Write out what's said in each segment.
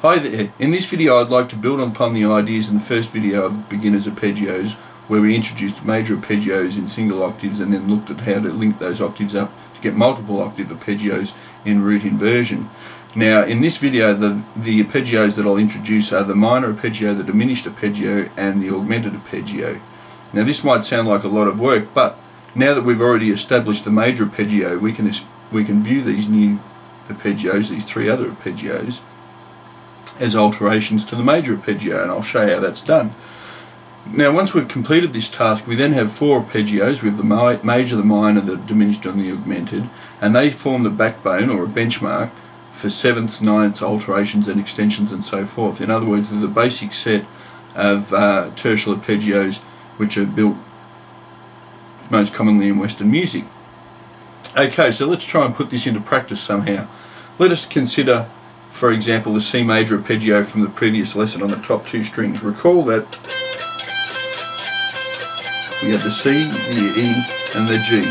Hi there, in this video I'd like to build upon the ideas in the first video of beginners arpeggios, where we introduced major arpeggios in single octaves and then looked at how to link those octaves up to get multiple octave arpeggios in root inversion. Now in this video the arpeggios that I'll introduce are the minor arpeggio, the diminished arpeggio and the augmented arpeggio. Now this might sound like a lot of work, but now that we've already established the major arpeggio, we can view these new arpeggios, these three other arpeggios, as alterations to the major arpeggio, and I'll show you how that's done. Now once we've completed this task, we then have four arpeggios with the major, the minor, the diminished and the augmented, and they form the backbone or a benchmark for sevenths, ninths, alterations and extensions and so forth. In other words, they're the basic set of tertial arpeggios which are built most commonly in Western music. Okay, so let's try and put this into practice somehow. Let us consider, for example, the C major arpeggio from the previous lesson on the top two strings. Recall that we had the C, the E and the G.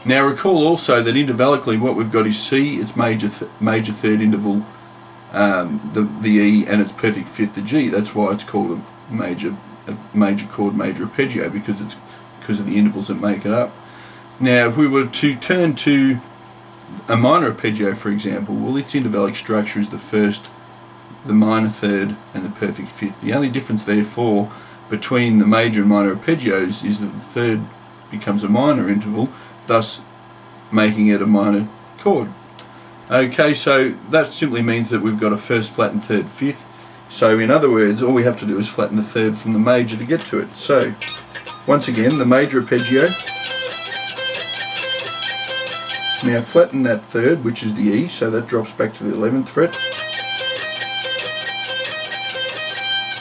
Now recall also that intervallically what we've got is C, its major third interval, the E, and its perfect fifth, the G. That's why it's called a major chord major arpeggio, because of the intervals that make it up. Now if we were to turn to a minor arpeggio, for example, well, its intervallic structure is the first, the minor third and the perfect fifth. The only difference therefore between the major and minor arpeggios is that the third becomes a minor interval, thus making it a minor chord. Okay, so that simply means that we've got a first, flat and third, fifth. So in other words, all we have to do is flatten the third from the major to get to it. So once again, the major arpeggio. Now flatten that third, which is the E, so that drops back to the 11th fret.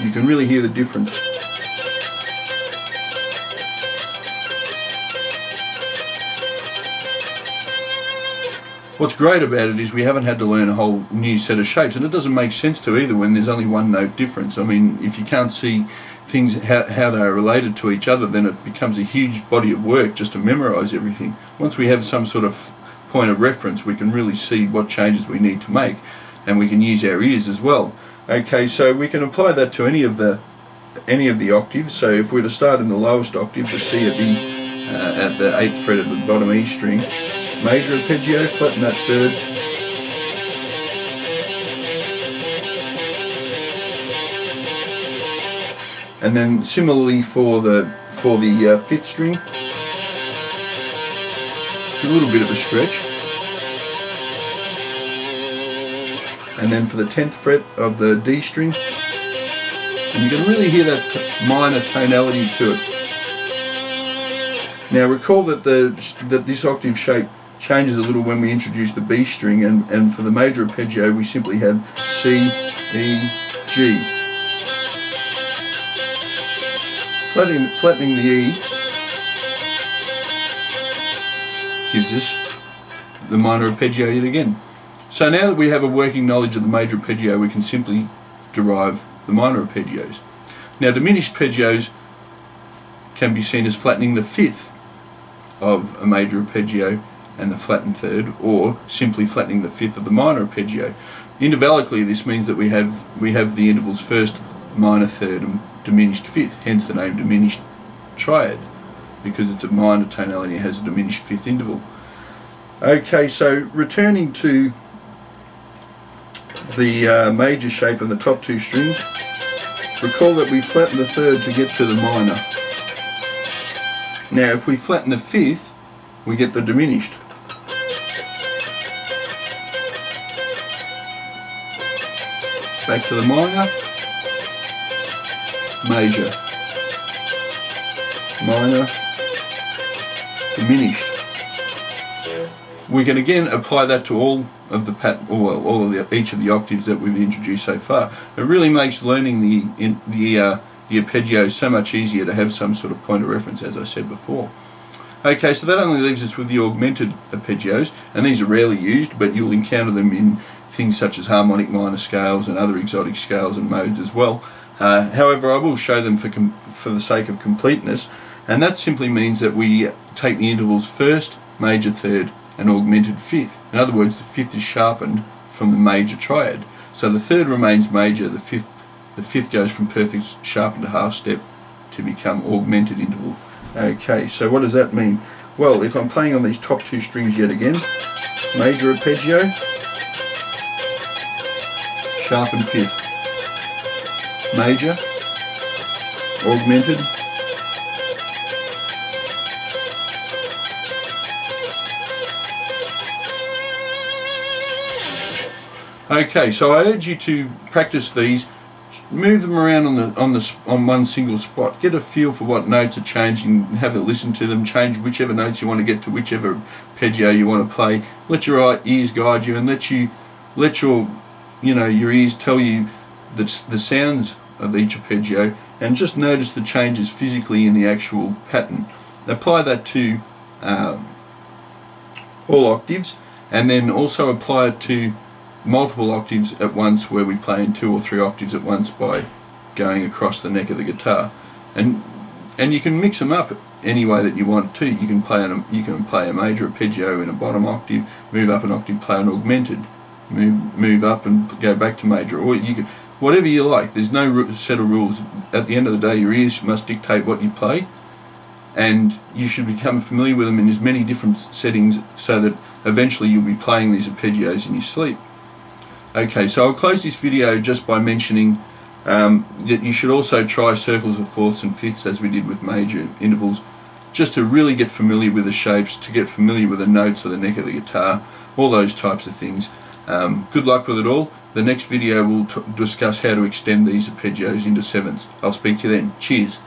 You can really hear the difference. What's great about it is we haven't had to learn a whole new set of shapes, and it doesn't make sense to either when there's only one note difference. I mean, if you can't see things, how they are related to each other, then it becomes a huge body of work just to memorize everything. Once we have some sort of point of reference, we can really see what changes we need to make, and we can use our ears as well. Okay, so we can apply that to any of the octaves. So if we were to start in the lowest octave, the C at the 8th fret of the bottom E string, major arpeggio, flatten that third, and then similarly for the 5th string. It's a little bit of a stretch. And then for the 10th fret of the D string, and you can really hear that minor tonality to it. Now recall that this octave shape changes a little when we introduce the B string, and for the major arpeggio we simply had C, E, G. Flattening the E gives us the minor arpeggio yet again. So now that we have a working knowledge of the major arpeggio, we can simply derive the minor arpeggios. Now diminished arpeggios can be seen as flattening the fifth of a major arpeggio and the flattened third, or simply flattening the fifth of the minor arpeggio. Intervallically this means that we have the intervals first, minor third and diminished fifth, hence the name diminished triad, because it's a minor tonality, it has a diminished fifth interval. Okay, so returning to the major shape on the top two strings, recall that we flatten the third to get to the minor. Now if we flatten the fifth, we get the diminished. Back to the minor, major, minor, diminished. We can again apply that to all of the each of the octaves that we've introduced so far. It really makes learning the arpeggios so much easier to have some sort of point of reference, as I said before. Okay, so that only leaves us with the augmented arpeggios, and these are rarely used, but you'll encounter them in things such as harmonic minor scales and other exotic scales and modes as well. However, I will show them for the sake of completeness, and that simply means that we take the intervals first, major third and augmented fifth. In other words, the fifth is sharpened from the major triad. So the third remains major, the fifth goes from perfect sharpened to half step to become augmented interval. Okay, so what does that mean? Well, if I'm playing on these top two strings yet again, major arpeggio, sharpened fifth, major, augmented, okay, so I urge you to practice these. Move them around on one single spot. Get a feel for what notes are changing. Have a listen to them. Change whichever notes you want to get to, whichever arpeggio you want to play. Let your ears guide you, and let your ears tell you the sounds of each arpeggio, and just notice the changes physically in the actual pattern. Apply that to all octaves, and then also apply it to multiple octaves at once, where we play in 2 or 3 octaves at once by going across the neck of the guitar, and you can mix them up any way that you want to. You can play a major arpeggio in a bottom octave, move up an octave, play an augmented, move up and go back to major, or you can, whatever you like. There's no set of rules. At the end of the day, your ears must dictate what you play, and you should become familiar with them in as many different settings so that eventually you'll be playing these arpeggios in your sleep. Okay, so I'll close this video just by mentioning that you should also try circles of fourths and fifths, as we did with major intervals, just to really get familiar with the shapes, to get familiar with the notes or the neck of the guitar, all those types of things. Good luck with it all. The next video will discuss how to extend these arpeggios into sevenths. I'll speak to you then. Cheers.